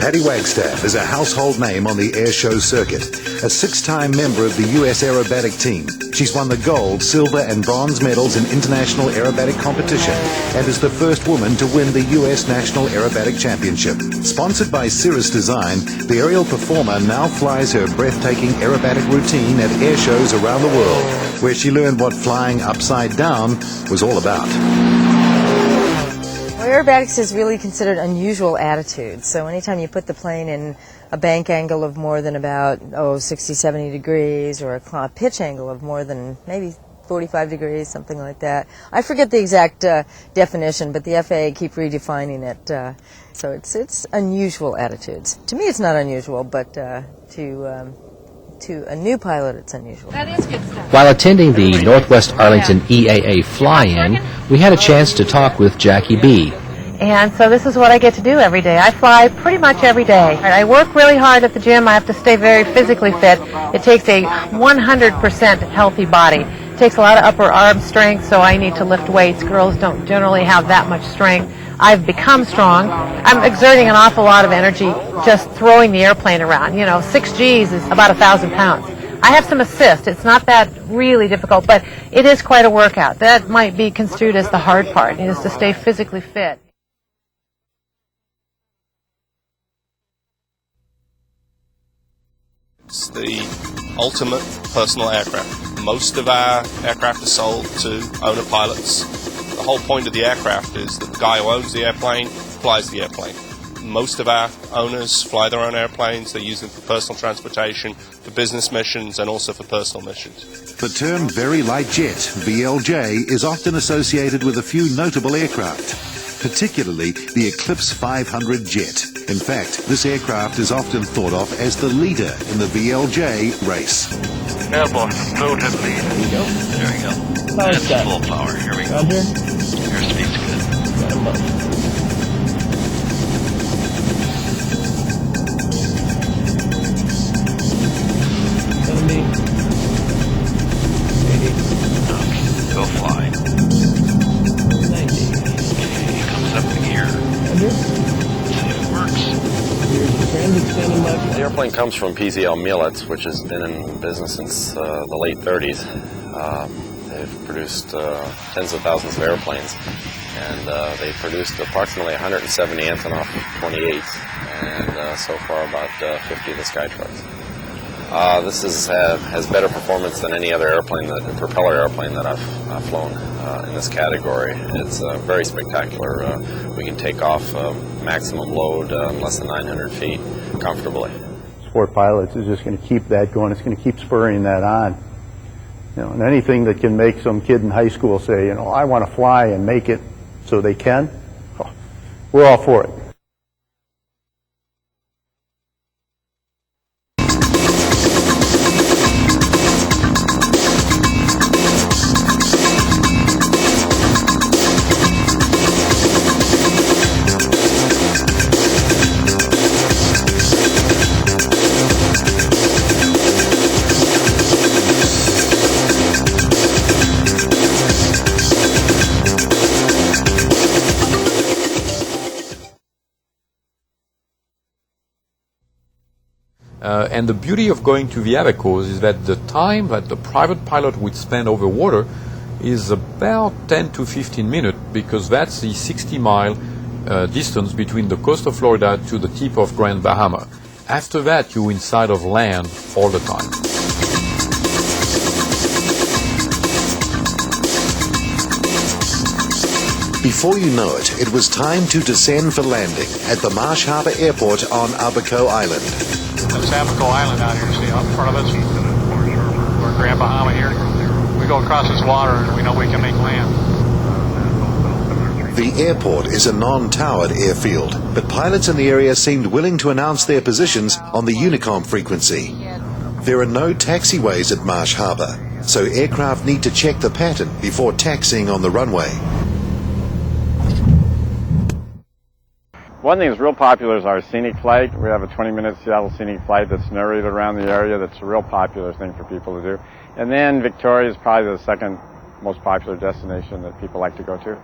Patty Wagstaff is a household name on the air show circuit, a six-time member of the U.S. aerobatic team. She's won the gold, silver and bronze medals in international aerobatic competition and is the first woman to win the U.S. National Aerobatic Championship. Sponsored by Cirrus Design, the aerial performer now flies her breathtaking aerobatic routine at air shows around the world, where she learned what flying upside down was all about. Aerobatics is really considered unusual attitude, so anytime you put the plane in a bank angle of more than about 60, 70 degrees or a pitch angle of more than maybe 45 degrees, something like that. I forget the exact definition, but the FAA keep redefining it. So it's unusual attitudes. To me it's not unusual, but to a new pilot it's unusual. That is good stuff. While attending the Northwest Arlington EAA fly-in, we had a chance to talk with Jackie B. And so this is what I get to do every day. I fly pretty much every day. I work really hard at the gym. I have to stay very physically fit. It takes a 100% healthy body. It takes a lot of upper arm strength, so I need to lift weights. Girls don't generally have that much strength. I've become strong. I'm exerting an awful lot of energy just throwing the airplane around. 6 Gs is about 1,000 pounds. I have some assist. It's not that really difficult, but it is quite a workout. That might be construed as the hard part, is to stay physically fit. It's the ultimate personal aircraft. Most of our aircraft are sold to owner pilots. The whole point of the aircraft is that the guy who owns the airplane flies the airplane. Most of our owners fly their own airplanes. They use them for personal transportation, for business missions, and also for personal missions. The term Very Light Jet, VLJ, is often associated with a few notable aircraft, particularly the Eclipse 500 jet. In fact, this aircraft is often thought of as the leader in the VLJ race. Airbus, load and lead. There we go. There we go. Power That's set. full power. Here we go. Roger. Airspeed's good. Got 'em up. 70. 80. Okay, go fly. 90. Okay, comes up in gear. 100. See if it works. Here's the transit standing by. The airplane comes from PZL Mielec, which has been in business since the late 30s. They've produced tens of thousands of airplanes, and they produced approximately 170 Antonov 28s, and so far about 50 of the Skytrucks. This has better performance than any other airplane, propeller airplane that I've flown in this category. It's very spectacular. We can take off maximum load in less than 900 feet comfortably. Sport pilots is just going to keep that going. It's going to keep spurring that on. And anything that can make some kid in high school say, I want to fly and make it so they can, we're all for it. And the beauty of going to the Abacos is that the time that the private pilot would spend over water is about 10 to 15 minutes, because that's the 60-mile distance between the coast of Florida to the tip of Grand Bahama. After that, you're inside of land all the time. Before you know it, it was time to descend for landing at the Marsh Harbour Airport on Abaco Island. That's Abaco Island out here, see, out in front of us. We're Grand Bahama here. We go across this water and we know we can make land. The airport is a non-towered airfield, but pilots in the area seemed willing to announce their positions on the Unicom frequency. There are no taxiways at Marsh Harbour, so aircraft need to check the pattern before taxiing on the runway. One thing that's real popular is our scenic flight. We have a 20-minute Seattle scenic flight that's narrated around the area. That's a real popular thing for people to do. And then Victoria is probably the second most popular destination that people like to go to.